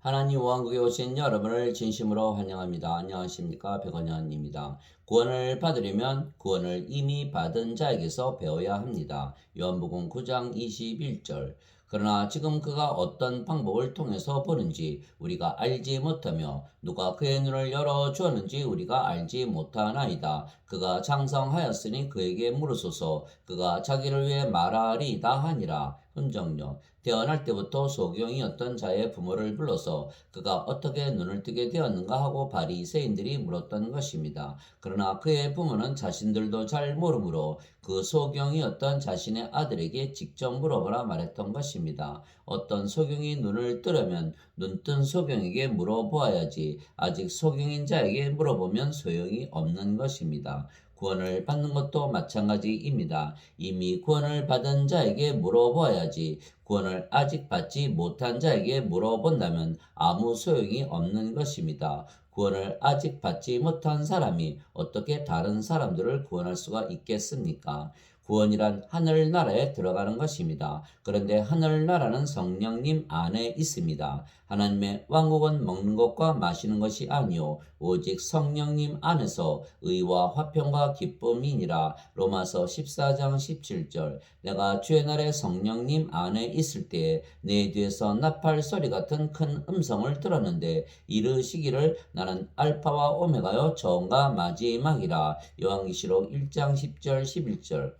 하나님 왕국에 오신 여러분을 진심으로 환영합니다. 안녕하십니까? 백원현입니다. 구원을 받으려면 구원을 이미 받은 자에게서 배워야 합니다. 요한복음 9장 21절. 그러나 지금 그가 어떤 방법을 통해서 보는지 우리가 알지 못하며 누가 그의 눈을 열어 주었는지 우리가 알지 못하나이다. 그가 장성하였으니 그에게 물으소서. 그가 자기를 위해 말하리이다 하니라. 흔적요. 태어날 때부터 소경이었던 자의 부모를 불러서 그가 어떻게 눈을 뜨게 되었는가 하고 바리새인들이 물었던 것입니다. 그러나 그의 부모는 자신들도 잘 모르므로 그 소경이었던 자신의 아들에게 직접 물어보라 말했던 것입니다. 어떤 소경이 눈을 뜨려면 눈뜬 소경에게 물어보아야지 아직 소경인 자에게 물어보면 소용이 없는 것입니다. 구원을 받는 것도 마찬가지입니다. 이미 구원을 받은 자에게 물어보아야지 구원을 아직 받지 못한 자에게 물어본다면 아무 소용이 없는 것입니다. 구원을 아직 받지 못한 사람이 어떻게 다른 사람들을 구원할 수가 있겠습니까? 구원이란 하늘나라에 들어가는 것입니다. 그런데 하늘나라는 성령님 안에 있습니다. 하나님의 왕국은 먹는 것과 마시는 것이 아니요 오직 성령님 안에서 의와 화평과 기쁨이니라. 로마서 14장 17절. 내가 주의 날에 성령님 안에 있을 때에 내 뒤에서 나팔 소리 같은 큰 음성을 들었는데 이르시기를 나는 알파와 오메가요 처음과 마지막이라. 요한계시록 1장 10절 11절.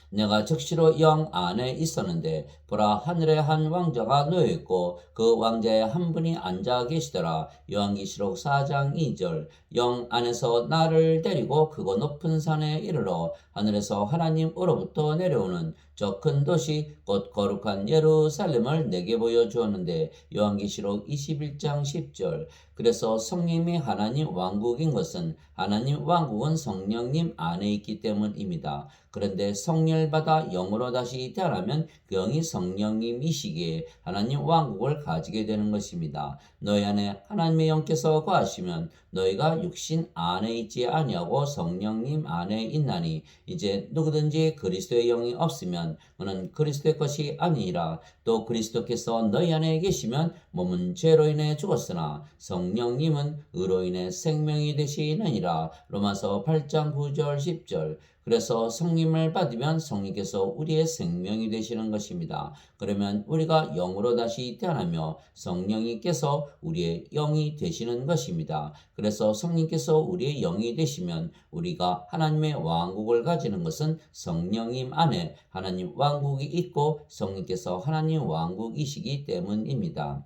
내가 즉시로 영 안에 있었는데 보라 하늘에 한 왕자가 놓여 있고 그 왕자의 한 분이 앉아 계시더라. 요한계시록 4장 2절. 영 안에서 나를 데리고 크고 높은 산에 이르러 하늘에서 하나님으로부터 내려오는 저 큰 도시 곧 거룩한 예루살렘을 내게 보여주었는데 요한계시록 21장 10절. 그래서 성령이 하나님 왕국인 것은 하나님 왕국은 성령님 안에 있기 때문입니다. 그런데 성령을 받아 영으로 다시 태어나면 그 영이 성령님이시기에 하나님 왕국을 가지게 되는 것입니다. 너희 안에 하나님의 영께서 거하시면 너희가 육신 안에 있지 아니하고 성령님 안에 있나니 이제 누구든지 그리스도의 영이 없으면 그는 그리스도의 것이 아니니라. 또 그리스도께서 너희 안에 계시면 몸은 죄로 인해 죽었으나 성령님은 의로 인해 생명이 되시느니라. 로마서 8장 9절 10절. 그래서 성령을 받으면 성령께서 우리의 생명이 되시는 것입니다. 그러면 우리가 영으로 다시 태어나며 성령님께서 우리의 영이 되시는 것입니다. 그래서 성령께서 우리의 영이 되시면 우리가 하나님의 왕국을 가지는 것은 성령님 안에 하나님 왕국이 있고 성령께서 하나님 왕국이시기 때문입니다.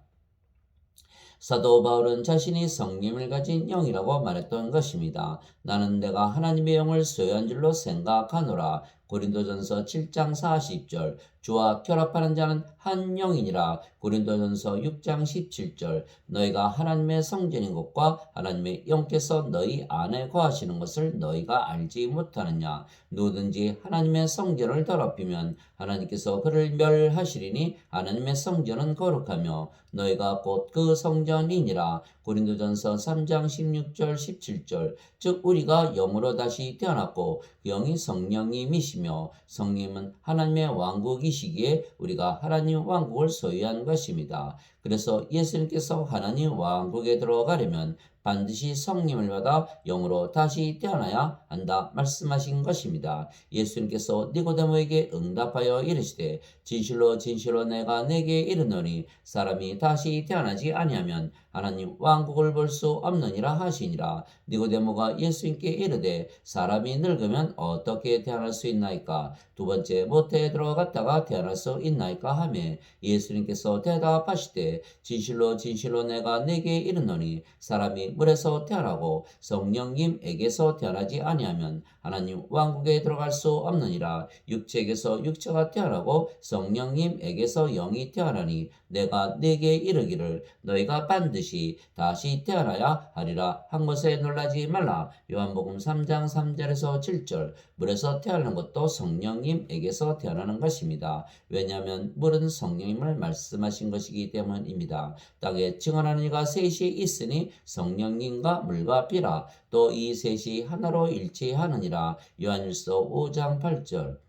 사도 바울은 자신이 성령을 가진 영이라고 말했던 것입니다. 나는 내가 하나님의 영을 소유한 줄로 생각하노라. 고린도전서 7장 40절. 주와 결합하는 자는 한 영이니라. 고린도전서 6장 17절. 너희가 하나님의 성전인 것과 하나님의 영께서 너희 안에 거하시는 것을 너희가 알지 못하느냐. 누구든지 하나님의 성전을 더럽히면 하나님께서 그를 멸하시리니 하나님의 성전은 거룩하며 너희가 곧 그 성전이니라. 고린도전서 3장 16절 17절. 즉 우리가 영으로 다시 태어났고 영이 성령님이시며 성령은 하나님의 왕국이시기에 우리가 하나님 왕국을 소유한 것입니다. 그래서 예수님께서 하나님 왕국에 들어가려면 반드시 성령을 받아 영으로 다시 태어나야 한다 말씀하신 것입니다. 예수님께서 니고데모에게 응답하여 이르시되 진실로 진실로 내가 내게 이르노니 사람이 다시 태어나지 아니하면 하나님 왕국을 볼 수 없느니라 하시니라. 니고데모가 예수님께 이르되 사람이 늙으면 어떻게 태어날 수 있나이까? 두 번째 모태에 들어갔다가 태어날 수 있나이까 하매 예수님께서 대답하시되 진실로 진실로 내가 내게 이르노니 사람이 물에서 태어나고 성령님에게서 태어나지 아니하면 하나님 왕국에 들어갈 수 없느니라. 육체에게서 육체가 태어나고 성령님에게서 영이 태어나니 내가 네게 이르기를 너희가 반드시 다시 태어나야 하리라 한 것에 놀라지 말라. 요한복음 3장 3절에서 7절. 물에서 태어나는 것도 성령님에게서 태어나는 것입니다. 왜냐하면 물은 성령님을 말씀하신 것이기 때문입니다. 땅에 증언하는 이가 셋이 있으니 성령님과 물과 비라. 또 이 셋이 하나로 일치하느니라. 요한일서 5장 8절.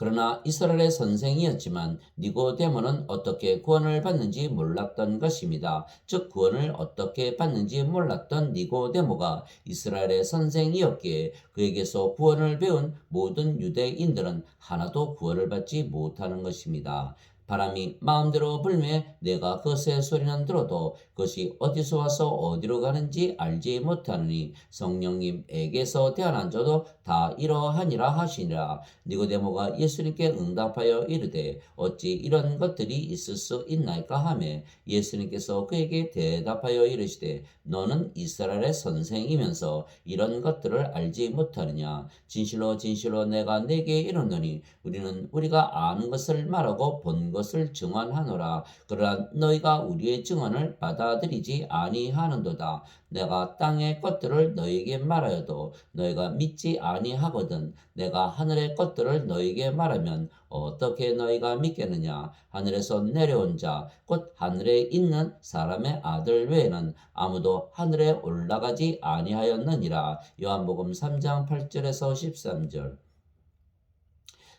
그러나 이스라엘의 선생이었지만 니고데모는 어떻게 구원을 받는지 몰랐던 것입니다. 즉 구원을 어떻게 받는지 몰랐던 니고데모가 이스라엘의 선생이었기에 그에게서 구원을 배운 모든 유대인들은 하나도 구원을 받지 못하는 것입니다. 바람이 마음대로 불매 내가 그것의 소리는 들어도 그것이 어디서 와서 어디로 가는지 알지 못하느니 성령님에게서 태어난 자도 다 이러하니라 하시니라. 니고데모가 예수님께 응답하여 이르되 어찌 이런 것들이 있을 수 있나이까 하매 예수님께서 그에게 대답하여 이르시되 너는 이스라엘의 선생이면서 이런 것들을 알지 못하느냐. 진실로 진실로 내가 네게 이르노니 우리는 우리가 아는 것을 말하고 본 것을 증언하노라. 그러나 너희가 우리의 증언을 받아들이지 아니하는도다. 내가 땅의 것들을 너희에게 말하여도 너희가 믿지 아니하거든. 내가 하늘의 것들을 너희에게 말하면 어떻게 너희가 믿겠느냐. 하늘에서 내려온 자 곧 하늘에 있는 사람의 아들 외에는 아무도 하늘에 올라가지 아니하였느니라. 요한복음 3장 8절에서 13절.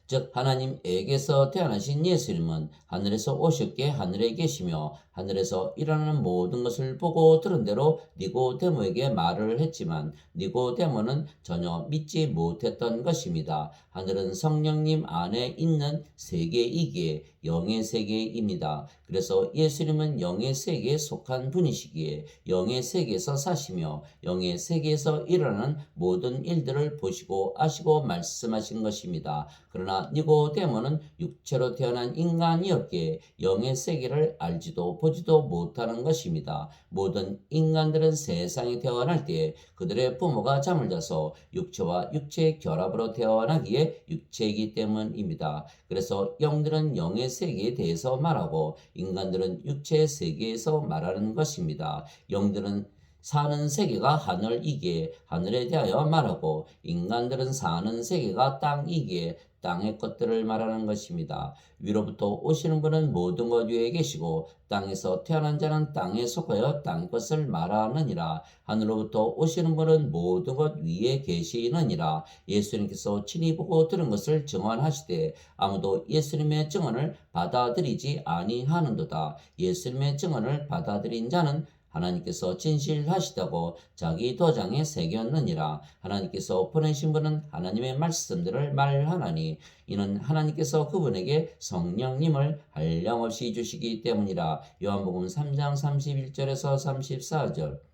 즉 하나님에게서 태어나신 예수님은 하늘에서 오셨기에 하늘에 계시며 하늘에서 일어나는 모든 것을 보고 들은 대로 니고데모에게 말을 했지만 니고데모는 전혀 믿지 못했던 것입니다. 하늘은 성령님 안에 있는 세계이기에 영의 세계입니다. 그래서 예수님은 영의 세계에 속한 분이시기에 영의 세계에서 사시며 영의 세계에서 일어나는 모든 일들을 보시고 아시고 말씀하신 것입니다. 그러나 니고데모는 육체로 태어난 인간이었기에 영의 세계를 알지도 보지도 못하는 것입니다. 모든 인간들은 세상에 태어날 때 그들의 부모가 잠을 자서 육체와 육체의 결합으로 태어나기에 육체이기 때문입니다. 그래서 영들은 영의 세계에 대해서 말하고 인간들은 육체의 세계에서 말하는 것입니다. 영들은 사는 세계가 하늘이기에 하늘에 대하여 말하고 인간들은 사는 세계가 땅이기에 땅의 것들을 말하는 것입니다. 위로부터 오시는 분은 모든 것 위에 계시고 땅에서 태어난 자는 땅에 속하여 땅의 것을 말하느니라. 하늘로부터 오시는 분은 모든 것 위에 계시느니라. 예수님께서 친히 보고 들은 것을 증언하시되 아무도 예수님의 증언을 받아들이지 아니하는도다. 예수님의 증언을 받아들인 자는 하나님께서 진실하시다고 자기 도장에 새겼느니라. 하나님께서 보내신 분은 하나님의 말씀들을 말하나니 이는 하나님께서 그분에게 성령님을 한량없이 주시기 때문이라. 요한복음 3장 31절에서 34절.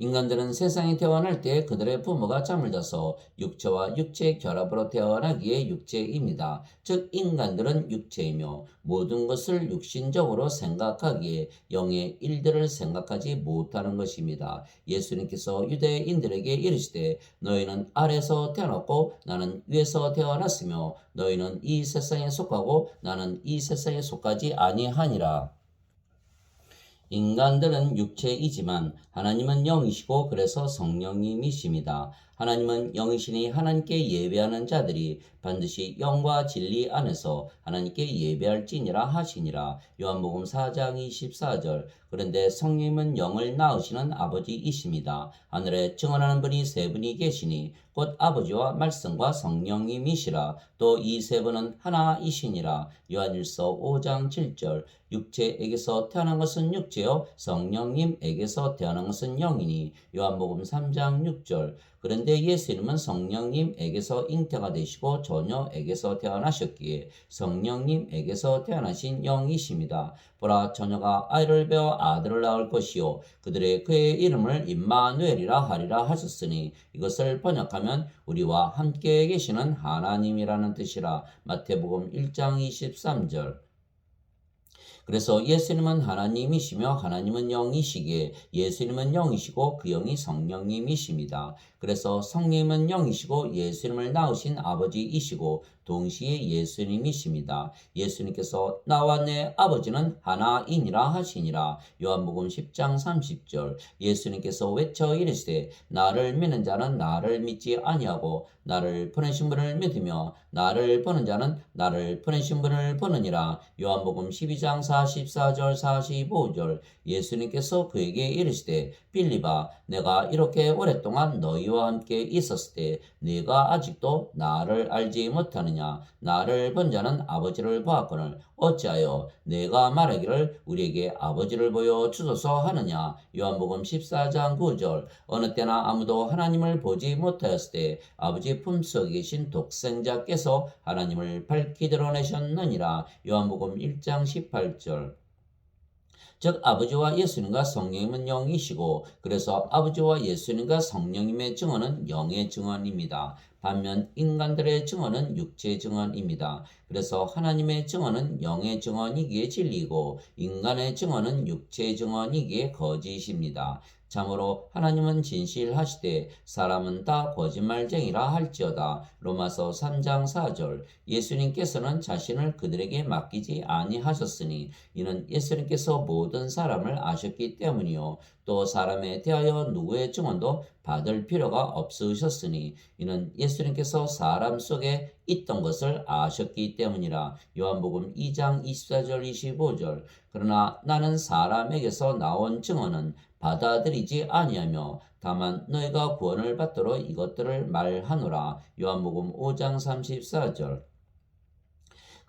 인간들은 세상에 태어날 때 그들의 부모가 잠을 자서 육체와 육체의 결합으로 태어나기에 육체입니다. 즉 인간들은 육체이며 모든 것을 육신적으로 생각하기에 영의 일들을 생각하지 못하는 것입니다. 예수님께서 유대인들에게 이르시되 너희는 아래서 태어났고 나는 위에서 태어났으며 너희는 이 세상에 속하고 나는 이 세상에 속하지 아니하니라. 인간들은 육체이지만 하나님은 영이시고 그래서 성령님이십니다. 하나님은 영이시니 하나님께 예배하는 자들이 반드시 영과 진리 안에서 하나님께 예배할지니라 하시니라. 요한복음 4장 24절. 그런데 성령님은 영을 낳으시는 아버지이십니다. 하늘에 증언하는 분이 세 분이 계시니 곧 아버지와 말씀과 성령님이시라. 또 이 세 분은 하나이시니라. 요한일서 5장 7절. 육체에게서 태어난 것은 육체요 성령님에게서 태어난 것은 영이니. 요한복음 3장 6절. 그런데 예수님은 성령님에게서 잉태가 되시고 처녀에게서 태어나셨기에 성령님에게서 태어나신 영이십니다. 보라 처녀가 아이를 베어 아들을 낳을 것이요 그들의 그의 이름을 임마누엘이라 하리라 하셨으니 이것을 번역하면 우리와 함께 계시는 하나님이라는 뜻이라. 마태복음 1장 23절. 그래서 예수님은 하나님이시며 하나님은 영이시기에 예수님은 영이시고 그 영이 성령님이십니다. 그래서 성령님은 영이시고 예수님을 낳으신 아버지이시고 동시에 예수님이십니다. 예수님께서 나와 내 아버지는 하나이니라 하시니라. 요한복음 10장 30절. 예수님께서 외쳐 이르시되 나를 믿는 자는 나를 믿지 아니하고 나를 보내신 분을 믿으며 나를 보는 자는 나를 보내신 분을 보느니라. 요한복음 12장 44절 45절. 예수님께서 그에게 이르시되 빌립아 내가 이렇게 오랫동안 너희와 함께 있었을 때 네가 아직도 나를 알지 못하느냐. 하느냐? 나를 본 자는 아버지를 보았거늘 어찌하여 내가 말하기를 우리에게 아버지를 보여 주소서 하느냐? 요한복음 14장 9절. 어느 때나 아무도 하나님을 보지 못하였을 때 아버지 품속에 계신 독생자께서 하나님을 밝히 드러내셨느니라. 요한복음 1장 18절. 즉 아버지와 예수님과 성령님은 영이시고 그래서 아버지와 예수님과 성령님의 증언은 영의 증언입니다. 반면 인간들의 증언은 육체의 증언입니다. 그래서 하나님의 증언은 영의 증언이기에 진리고 인간의 증언은 육체의 증언이기에 거짓입니다. 참으로 하나님은 진실하시되 사람은 다 거짓말쟁이라 할지어다. 로마서 3장 4절. 예수님께서는 자신을 그들에게 맡기지 아니하셨으니 이는 예수님께서 모든 사람을 아셨기 때문이요 또 사람에 대하여 누구의 증언도 받을 필요가 없으셨으니 이는 예수님께서 사람 속에 있던 것을 아셨기 때문이라. 요한복음 2장 24절 25절. 그러나 나는 사람에게서 나온 증언은 받아들이지 아니하며 다만 너희가 구원을 받도록 이것들을 말하노라. 요한복음 5장 34절.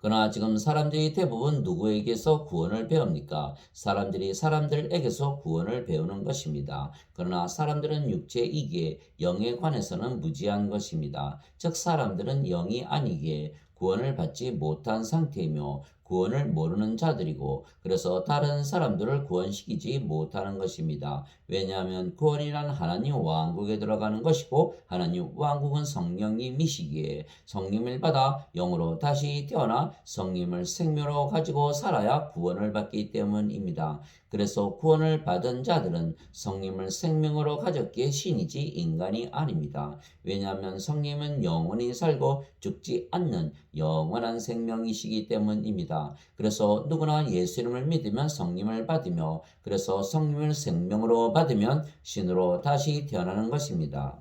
그러나 지금 사람들이 대부분 누구에게서 구원을 배웁니까? 사람들이 사람들에게서 구원을 배우는 것입니다. 그러나 사람들은 육체이기에 영에 관해서는 무지한 것입니다. 즉 사람들은 영이 아니기에 구원을 받지 못한 상태이며 구원을 모르는 자들이고 그래서 다른 사람들을 구원시키지 못하는 것입니다. 왜냐하면 구원이란 하나님 왕국에 들어가는 것이고 하나님 왕국은 성령님이시기에 성령을 받아 영으로 다시 태어나 성령을 생명으로 가지고 살아야 구원을 받기 때문입니다. 그래서 구원을 받은 자들은 성령을 생명으로 가졌기에 신이지 인간이 아닙니다. 왜냐하면 성령은 영원히 살고 죽지 않는 영원한 생명이시기 때문입니다. 그래서 누구나 예수님을 믿으면 성령을 받으며 그래서 성령을 생명으로 받으면 신으로 다시 태어나는 것입니다.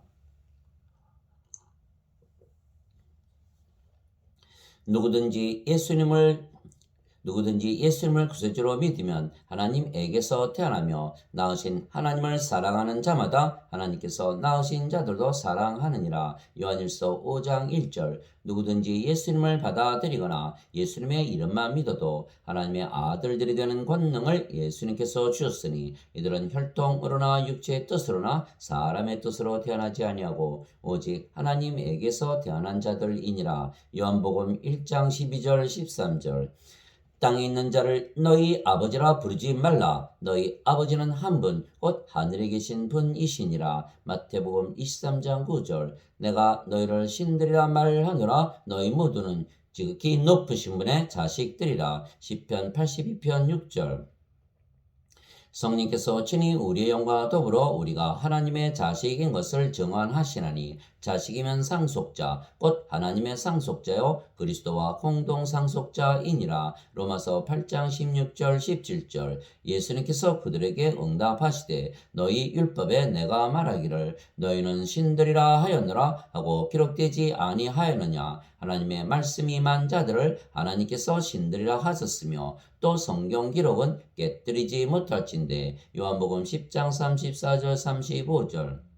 누구든지 예수님을 구세주로 믿으면 하나님에게서 태어나며 낳으신 하나님을 사랑하는 자마다 하나님께서 낳으신 자들도 사랑하느니라. 요한일서 5장 1절. 누구든지 예수님을 받아들이거나 예수님의 이름만 믿어도 하나님의 아들들이 되는 권능을 예수님께서 주셨으니 이들은 혈통으로나 육체의 뜻으로나 사람의 뜻으로 태어나지 아니하고 오직 하나님에게서 태어난 자들이니라. 요한복음 1장 12절 13절. 땅에 있는 자를 너희 아버지라 부르지 말라. 너희 아버지는 한 분, 곧 하늘에 계신 분이시니라. 마태복음 23장 9절. 내가 너희를 신들이라 말하노라. 너희 모두는 지극히 높으신 분의 자식들이라. 시편 82편 6절. 성령께서 친히 우리의 영과 더불어 우리가 하나님의 자식인 것을 증언하시나니 자식이면 상속자 곧 하나님의 상속자요 그리스도와 공동 상속자이니라. 로마서 8장 16절 17절. 예수님께서 그들에게 응답하시되 너희 율법에 내가 말하기를 너희는 신들이라 하였노라 하고 기록되지 아니하였느냐. 하나님의 말씀이 임한 자들을 하나님께서 신들이라 하셨으며 또 성경 기록은 깨뜨리지 못할진대. 요한복음 10장 34절 35절.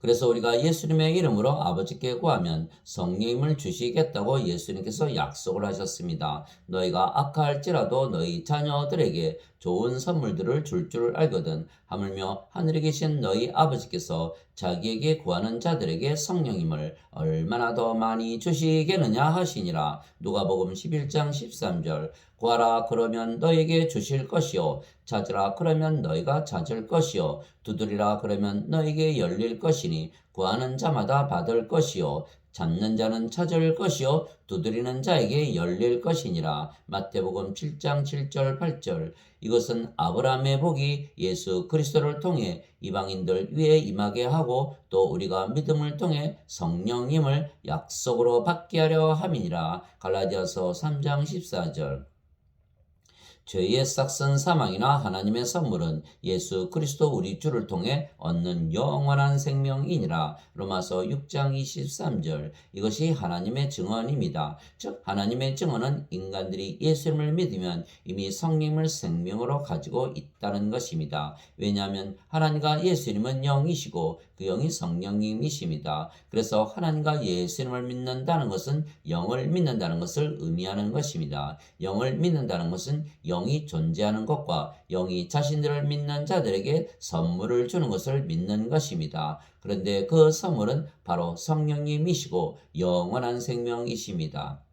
그래서 우리가 예수님의 이름으로 아버지께 구하면 성령님을 주시겠다고 예수님께서 약속을 하셨습니다. 너희가 악할지라도 너희 자녀들에게 좋은 선물들을 줄 알거든 하물며 하늘에 계신 너희 아버지께서 자기에게 구하는 자들에게 성령님을 얼마나 더 많이 주시겠느냐 하시니라. 누가복음 11장 13절. 구하라 그러면 너에게 주실 것이요 찾으라 그러면 너희가 찾을 것이요 두드리라 그러면 너에게 열릴 것이니 구하는 자마다 받을 것이요 찾는 자는 찾을 것이요 두드리는 자에게 열릴 것이니라. 마태복음 7장 7절 8절. 이것은 아브라함의 복이 예수 그리스도를 통해 이방인들 위에 임하게 하고 또 우리가 믿음을 통해 성령님을 약속으로 받게 하려 함이니라. 갈라디아서 3장 14절. 죄의 싹슨 사망이나 하나님의 선물은 예수 그리스도 우리 주를 통해 얻는 영원한 생명이니라. 로마서 6장 23절. 이것이 하나님의 증언입니다. 즉 하나님의 증언은 인간들이 예수님을 믿으면 이미 성령을 생명으로 가지고 있다는 것입니다. 왜냐하면 하나님과 예수님은 영이시고 그 영이 성령님이십니다. 그래서 하나님과 예수님을 믿는다는 것은 영을 믿는다는 것을 의미하는 것입니다. 영을 믿는다는 것은 영이 존재하는 것과 영이 자신들을 믿는 자들에게 선물을 주는 것을 믿는 것입니다. 그런데 그 선물은 바로 성령님이시고 영원한 생명이십니다.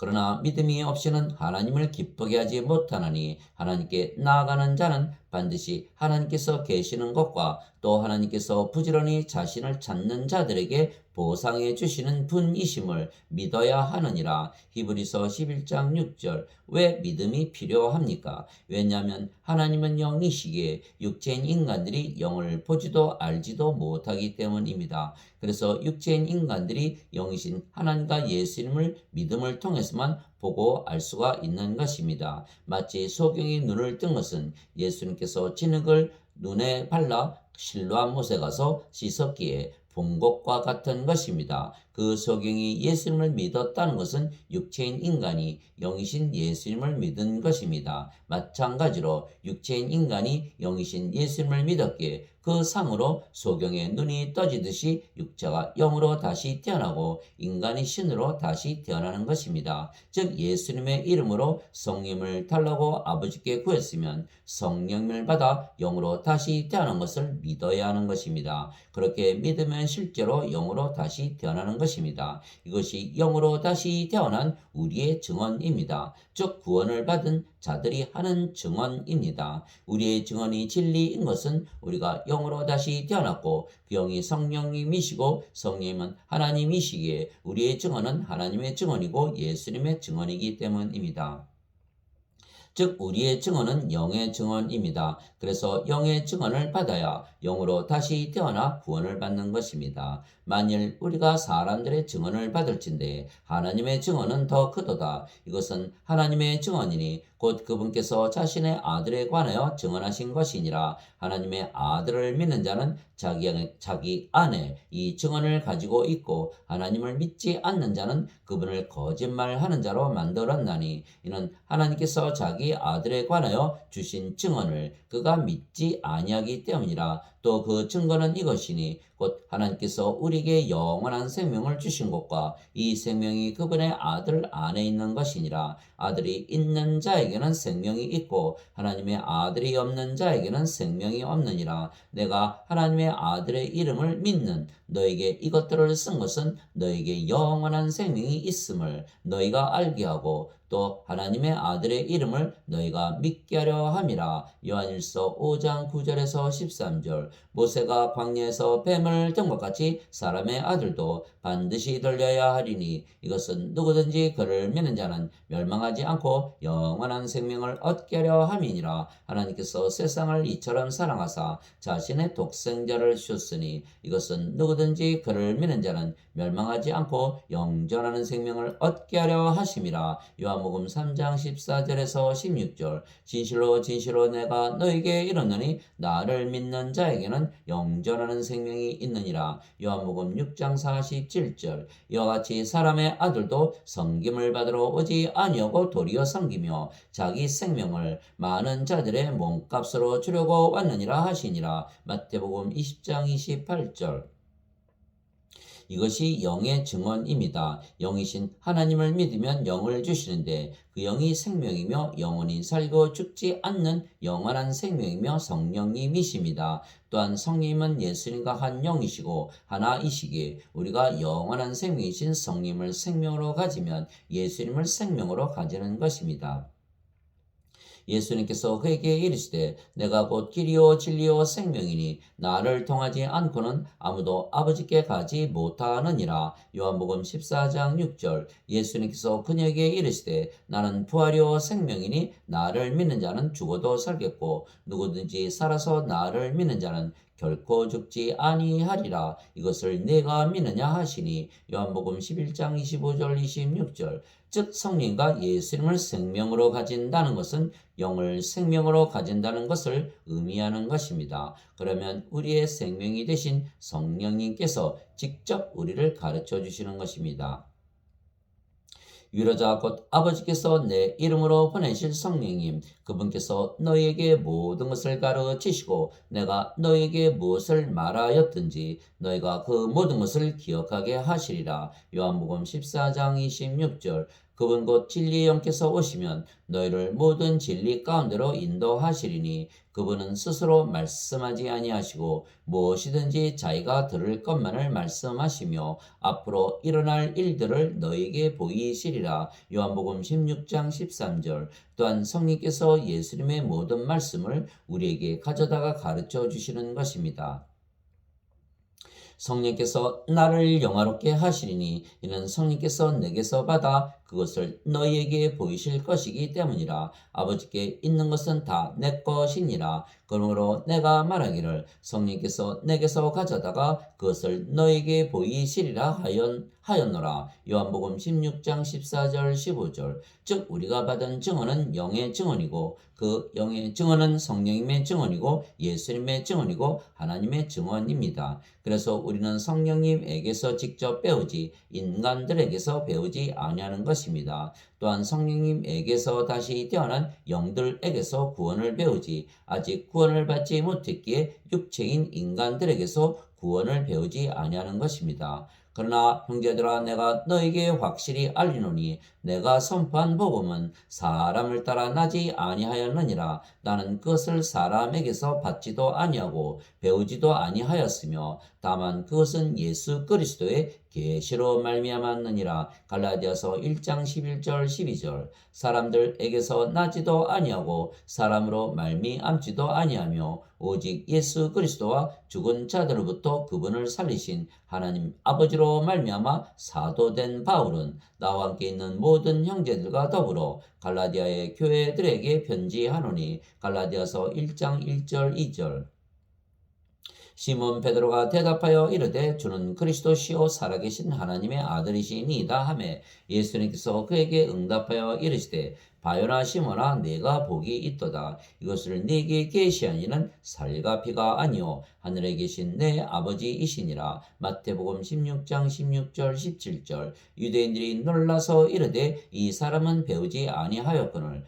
그러나 믿음이 없이는 하나님을 기쁘게 하지 못하나니 하나님께 나아가는 자는 반드시 하나님께서 계시는 것과 또 하나님께서 부지런히 자신을 찾는 자들에게 보상해 주시는 분이심을 믿어야 하느니라. 히브리서 11장 6절. 왜 믿음이 필요합니까? 왜냐하면 하나님은 영이시기에 육체인 인간들이 영을 보지도 알지도 못하기 때문입니다. 그래서 육체인 인간들이 영이신 하나님과 예수님을 믿음을 통해서만 보고 알 수가 있는 것입니다. 마치 소경이 눈을 뜬 것은 예수님께서 진흙을 눈에 발라 실로암 못에 가서 씻었기에 본 것과 같은 것입니다. 그 소경이 예수님을 믿었다는 것은 육체인 인간이 영이신 예수님을 믿은 것입니다. 마찬가지로 육체인 인간이 영이신 예수님을 믿었기에 그 상으로 소경의 눈이 떠지듯이 육체가 영으로 다시 태어나고 인간이 신으로 다시 태어나는 것입니다. 즉 예수님의 이름으로 성령을 달라고 아버지께 구했으면 성령을 받아 영으로 다시 태어난 것을 믿어야 하는 것입니다. 그렇게 믿으면 실제로 영으로 다시 태어나는 것입니다. 이것이 영으로 다시 태어난 우리의 증언입니다. 즉 구원을 받은 자들이 하는 증언입니다. 우리의 증언이 진리인 것은 우리가 영으로 다시 태어났고 그 영이 성령님이시고 성령님은 하나님이시기에 우리의 증언은 하나님의 증언이고 예수님의 증언이기 때문입니다. 즉 우리의 증언은 영의 증언입니다. 그래서 영의 증언을 받아야 영으로 다시 태어나 구원을 받는 것입니다. 만일 우리가 사람들의 증언을 받을진대 하나님의 증언은 더 크도다. 이것은 하나님의 증언이니 곧 그분께서 자신의 아들에 관하여 증언하신 것이니라. 하나님의 아들을 믿는 자는 자기 안에 이 증언을 가지고 있고 하나님을 믿지 않는 자는 그분을 거짓말하는 자로 만들었나니 이는 하나님께서 자기 아들에 관하여 주신 증언을 그가 믿지 아니하기 때문이라. 또 그 증거는 이것이니 곧 하나님께서 우리에게 영원한 생명을 주신 것과 이 생명이 그분의 아들 안에 있는 것이니라. 아들이 있는 자에게는 생명이 있고 하나님의 아들이 없는 자에게는 생명이 없느니라. 내가 하나님의 아들의 이름을 믿는 너에게 이것들을 쓴 것은 너에게 영원한 생명이 있음을 너희가 알게 하고 또 하나님의 아들의 이름을 너희가 믿게 하려 함이라. 요한일서 5장 9절에서 13절. 모세가 광야에서 뱀을 든 것 같이 사람의 아들도 반드시 들려야 하리니 이것은 누구든지 그를 믿는 자는 멸망하지 않고 영원한 생명을 얻게 하려 함이니라. 하나님께서 세상을 이처럼 사랑하사 자신의 독생자를 주셨으니 이것은 누구든지 그를 믿는 자는 멸망하지 않고 영존하는 생명을 얻게 하려 하심이라. 요한복음 3장 14절에서 16절. 진실로 진실로 내가 너에게 이르노니 나를 믿는 자에게는 영존하는 생명이 있느니라. 요한복음 6장 47절. 이와 같이 사람의 아들도 섬김을 받으러 오지 아니하고 도리어 섬기며 자기 생명을 많은 자들의 몸값으로 주려고 왔느니라 하시니라. 마태복음 20장 28절. 이것이 영의 증언입니다. 영이신 하나님을 믿으면 영을 주시는데 그 영이 생명이며 영원히 살고 죽지 않는 영원한 생명이며 성령님이십니다. 또한 성령님은 예수님과 한 영이시고 하나이시기에 우리가 영원한 생명이신 성령님을 생명으로 가지면 예수님을 생명으로 가지는 것입니다. 예수님께서 그에게 이르시되 내가 곧 길이요 진리요 생명이니 나를 통하지 않고는 아무도 아버지께 가지 못하느니라. 요한복음 14장 6절. 예수님께서 그녀에게 이르시되 나는 부활이요 생명이니 나를 믿는 자는 죽어도 살겠고 누구든지 살아서 나를 믿는 자는 결코 죽지 아니하리라. 이것을 내가 믿느냐 하시니 요한복음 11장 25절 26절. 즉 성령과 예수님을 생명으로 가진다는 것은 영을 생명으로 가진다는 것을 의미하는 것입니다. 그러면 우리의 생명이 되신 성령님께서 직접 우리를 가르쳐 주시는 것입니다. 위로자 곧 아버지께서 내 이름으로 보내실 성령님, 그분께서 너희에게 모든 것을 가르치시고 내가 너희에게 무엇을 말하였든지 너희가 그 모든 것을 기억하게 하시리라. 요한복음 14장 26절. 그분 곧 진리의 영께서 오시면 너희를 모든 진리 가운데로 인도하시리니 그분은 스스로 말씀하지 아니하시고 무엇이든지 자기가 들을 것만을 말씀하시며 앞으로 일어날 일들을 너희에게 보이시리라. 요한복음 16장 13절. 또한 성령께서 예수님의 모든 말씀을 우리에게 가져다가 가르쳐 주시는 것입니다. 성령께서 나를 영화롭게 하시리니 이는 성령께서 내게서 받아 그것을 너희에게 보이실 것이기 때문이라. 아버지께 있는 것은 다 내 것이니라. 그러므로 내가 말하기를 성령께서 내게서 가져다가 그것을 너희에게 보이시리라 하였노라. 요한복음 16장 14절 15절. 즉 우리가 받은 증언은 영의 증언이고 그 영의 증언은 성령님의 증언이고 예수님의 증언이고 하나님의 증언입니다. 그래서 우리는 성령님에게서 직접 배우지 인간들에게서 배우지 아니하는 것입니다. 또한 성령님에게서 다시 태어난 영들에게서 구원을 배우지 아직 구원을 받지 못했기에 육체인 인간들에게서 구원을 배우지 아니하는 것입니다. 그러나 형제들아 내가 너에게 확실히 알리노니 내가 선포한 복음은 사람을 따라 나지 아니하였느니라. 나는 그것을 사람에게서 받지도 아니하고 배우지도 아니하였으며 다만 그것은 예수 그리스도의 계시로 말미암았느니라. 갈라디아서 1장 11절 12절. 사람들에게서 나지도 아니하고 사람으로 말미암지도 아니하며 오직 예수 그리스도와 죽은 자들로부터 그분을 살리신 하나님 아버지로 말미암아 사도된 바울은 나와 함께 있는 모든 형제들과 더불어 갈라디아의 교회들에게 편지하노니 갈라디아서 1장 1절 2절. 시몬 베드로가 대답하여 이르되 주는 그리스도시요 살아계신 하나님의 아들이시니이다 하매 예수님께서 그에게 응답하여 이르시되 바요나 시몬아 내가 복이 있도다. 이것을 네게 계시한 이는 살과 피가 아니요 하늘에 계신 내 아버지이시니라. 마태복음 16장 16절 17절. 유대인들이 놀라서 이르되 이 사람은 배우지 아니하였거늘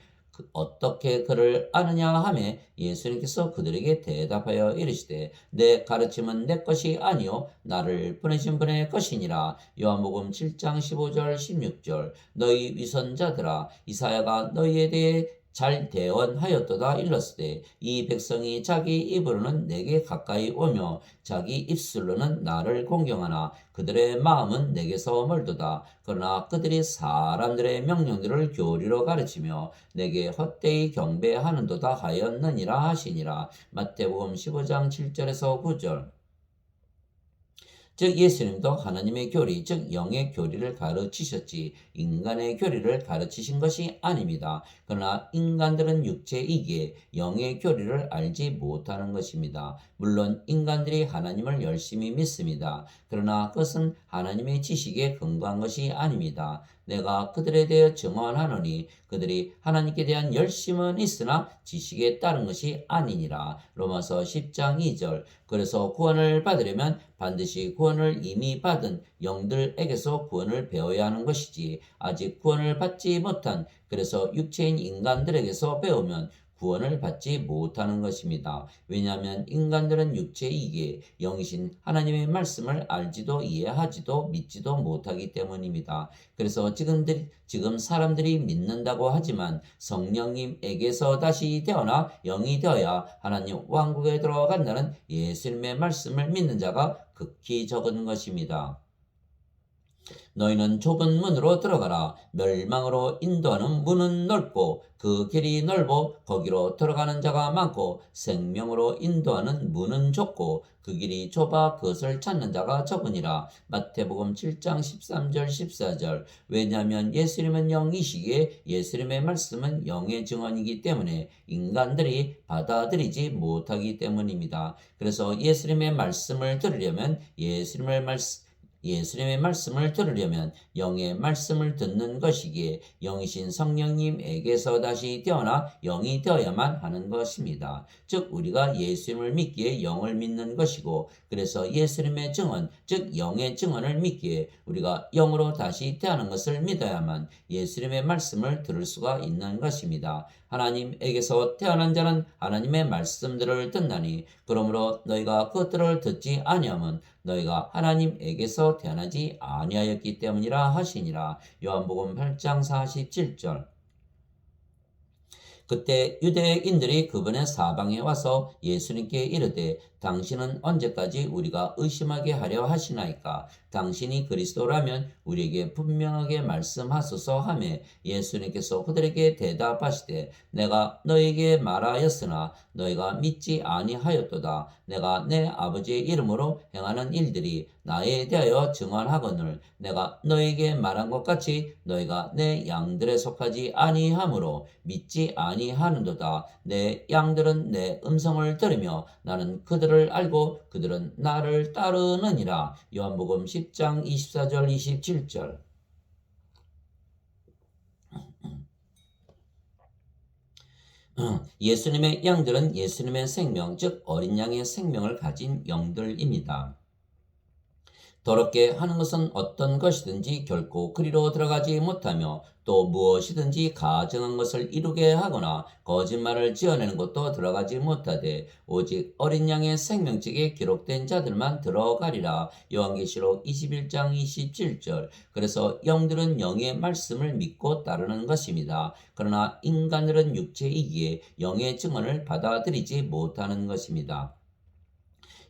어떻게 그를 아느냐 하매 예수님께서 그들에게 대답하여 이르시되 내 가르침은 내 것이 아니요 나를 보내신 분의 것이니라. 요한복음 7장 15절 16절. 너희 위선자들아 이사야가 너희에 대해 잘 대언하였도다 일렀으되 이 백성이 자기 입으로는 내게 가까이 오며 자기 입술로는 나를 공경하나 그들의 마음은 내게서 멀도다. 그러나 그들이 사람들의 명령들을 교리로 가르치며 내게 헛되이 경배하는도다 하였느니라 하시니라. 마태복음 15장 7절에서 9절. 즉 예수님도 하나님의 교리 즉 영의 교리를 가르치셨지 인간의 교리를 가르치신 것이 아닙니다. 그러나 인간들은 육체이기에 영의 교리를 알지 못하는 것입니다. 물론 인간들이 하나님을 열심히 믿습니다. 그러나 그것은 하나님의 지식에 근거한 것이 아닙니다. 내가 그들에 대해 증언하노니 그들이 하나님께 대한 열심은 있으나 지식에 따른 것이 아니니라. 로마서 10장 2절. 그래서 구원을 받으려면 반드시 구원을 이미 받은 영들에게서 구원을 배워야 하는 것이지 아직 구원을 받지 못한 그래서 육체인 인간들에게서 배우면 구원을 받지 못하는 것입니다. 왜냐하면 인간들은 육체이기에 영이신 하나님의 말씀을 알지도 이해하지도 믿지도 못하기 때문입니다. 그래서 지금 사람들이 믿는다고 하지만 성령님에게서 다시 태어나 영이 되어야 하나님 왕국에 들어간다는 예수님의 말씀을 믿는 자가 극히 적은 것입니다. 너희는 좁은 문으로 들어가라. 멸망으로 인도하는 문은 넓고 그 길이 넓어 거기로 들어가는 자가 많고 생명으로 인도하는 문은 좁고 그 길이 좁아 그것을 찾는 자가 적으니라. 마태복음 7장 13절 14절. 왜냐하면 예수님은 영이시기에 예수님의 말씀은 영의 증언이기 때문에 인간들이 받아들이지 못하기 때문입니다. 그래서 예수님의 말씀을 들으려면 예수님의 말씀을 들으려면 영의 말씀을 듣는 것이기에 영이신 성령님에게서 다시 태어나 영이 되어야만 하는 것입니다. 즉 우리가 예수님을 믿기에 영을 믿는 것이고 그래서 예수님의 증언, 즉 영의 증언을 믿기에 우리가 영으로 다시 태어난 것을 믿어야만 예수님의 말씀을 들을 수가 있는 것입니다. 하나님에게서 태어난 자는 하나님의 말씀들을 듣나니 그러므로 너희가 그것들을 듣지 아니하면 너희가 하나님에게서 태어나지 아니하였기 때문이라 하시니라. 요한복음 8장 47절. 그때 유대인들이 그분의 사방에 와서 예수님께 이르되 당신은 언제까지 우리가 의심하게 하려 하시나이까? 당신이 그리스도라면 우리에게 분명하게 말씀하소서 하매 예수님께서 그들에게 대답하시되 내가 너에게 말하였으나 너희가 믿지 아니하였도다. 내가 내 아버지의 이름으로 행하는 일들이 나에 대하여 증언하거늘 내가 너에게 말한 것 같이 너희가 내 양들에 속하지 아니하므로 믿지 아니하는도다. 내 양들은 내 음성을 들으며 나는 그들을 알고 그들은 나를 따르느니라. 요한복음 10장 24절 27절. 예수님의 양들은 예수님의 생명, 즉 어린 양의 생명을 가진 영들입니다. 더럽게 하는 것은 어떤 것이든지 결코 그리로 들어가지 못하며 또 무엇이든지 가증한 것을 이루게 하거나 거짓말을 지어내는 것도 들어가지 못하되 오직 어린 양의 생명책에 기록된 자들만 들어가리라. 요한계시록 21장 27절. 그래서 영들은 영의 말씀을 믿고 따르는 것입니다. 그러나 인간들은 육체이기에 영의 증언을 받아들이지 못하는 것입니다.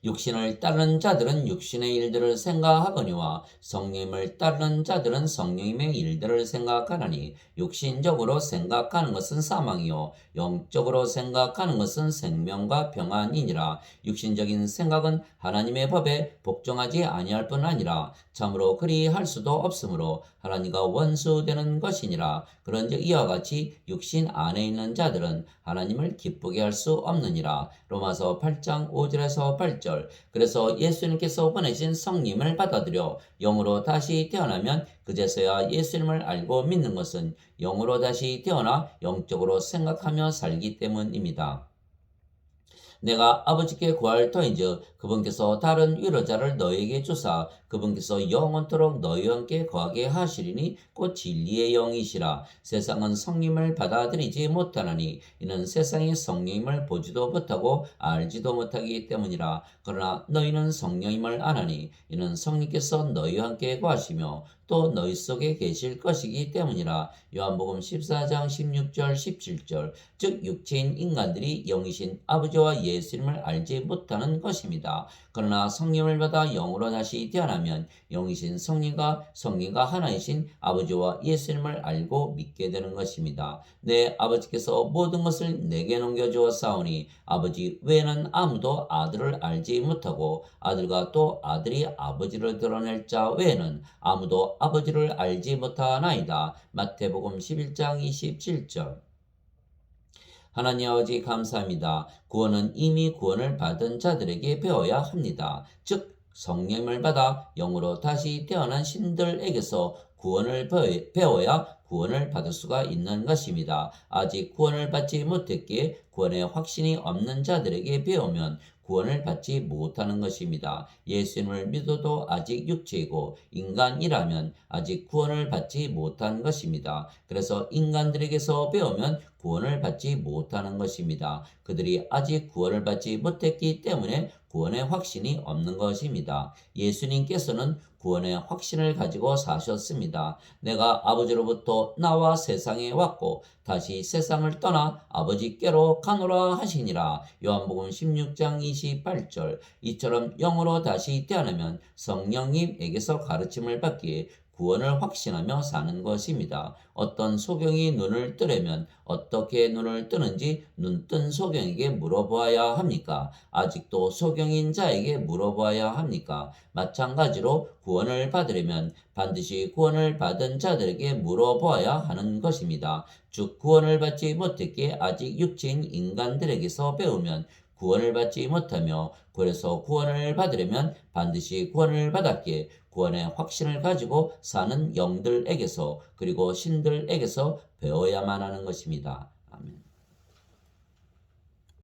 육신을 따르는 자들은 육신의 일들을 생각하거니와 성령님을 따르는 자들은 성령님의 일들을 생각하나니 육신적으로 생각하는 것은 사망이요 영적으로 생각하는 것은 생명과 평안이니라. 육신적인 생각은 하나님의 법에 복종하지 아니할 뿐 아니라 참으로 그리할 수도 없으므로 하나님과 원수되는 것이니라. 그런즉 이와 같이 육신 안에 있는 자들은 하나님을 기쁘게 할 수 없느니라. 로마서 8장 5절에서 8절. 그래서 예수님께서 보내신 성령을 받아들여 영으로 다시 태어나면 그제서야 예수님을 알고 믿는 것은 영으로 다시 태어나 영적으로 생각하며 살기 때문입니다. 내가 아버지께 구할 터인즉 그분께서 다른 위로자를 너에게 주사 그분께서 영원토록 너희와 함께 거하게 하시리니 곧 진리의 영이시라. 세상은 성령을 받아들이지 못하나니 이는 세상이 성령임을 보지도 못하고 알지도 못하기 때문이라. 그러나 너희는 성령임을 아나니 이는 성령께서 너희와 함께 거하시며 또 너희 속에 계실 것이기 때문이라. 요한복음 14장 16절 17절. 즉 육체인 인간들이 영이신 아버지와 예수님을 알지 못하는 것입니다. 그러나 성령을 받아 영으로 다시 태어나면 영이신 성령과 하나이신 아버지와 예수님을 알고 믿게 되는 것입니다. 내 아버지께서 모든 것을 내게 넘겨주었사오니 아버지 외에는 아무도 아들을 알지 못하고 아들과 또 아들이 아버지를 드러낼 자 외에는 아무도 아버지를 알지 못하나이다. 마태복음 11장 27절. 하나님 아버지 감사합니다. 구원은 이미 구원을 받은 자들에게 배워야 합니다. 즉 성령을 받아 영으로 다시 태어난 신들에게서 구원을 배워야 구원을 받을 수가 있는 것입니다. 아직 구원을 받지 못했기에 구원의 확신이 없는 자들에게 배우면 구원을 받지 못하는 것입니다. 예수님을 믿어도 아직 육체이고 인간이라면 아직 구원을 받지 못한 것입니다. 그래서 인간들에게서 배우면 구원을 받지 못하는 것입니다. 그들이 아직 구원을 받지 못했기 때문에 구원의 확신이 없는 것입니다. 예수님께서는 구원의 확신을 가지고 사셨습니다. 내가 아버지로부터 나와 세상에 왔고 다시 세상을 떠나 아버지께로 가노라 하시니라. 요한복음 16장 28절. 이처럼 영으로 다시 태어나면 성령님에게서 가르침을 받기에 구원을 확신하며 사는 것입니다. 어떤 소경이 눈을 뜨려면 어떻게 눈을 뜨는지 눈뜬 소경에게 물어보아야 합니까? 아직도 소경인 자에게 물어보아야 합니까? 마찬가지로 구원을 받으려면 반드시 구원을 받은 자들에게 물어보아야 하는 것입니다. 즉 구원을 받지 못했기에 아직 육체인 인간들에게서 배우면 구원을 받지 못하며, 그래서 구원을 받으려면 반드시 구원을 받았기에 구원의 확신을 가지고 사는 영들에게서, 그리고 신들에게서 배워야만 하는 것입니다. 아멘.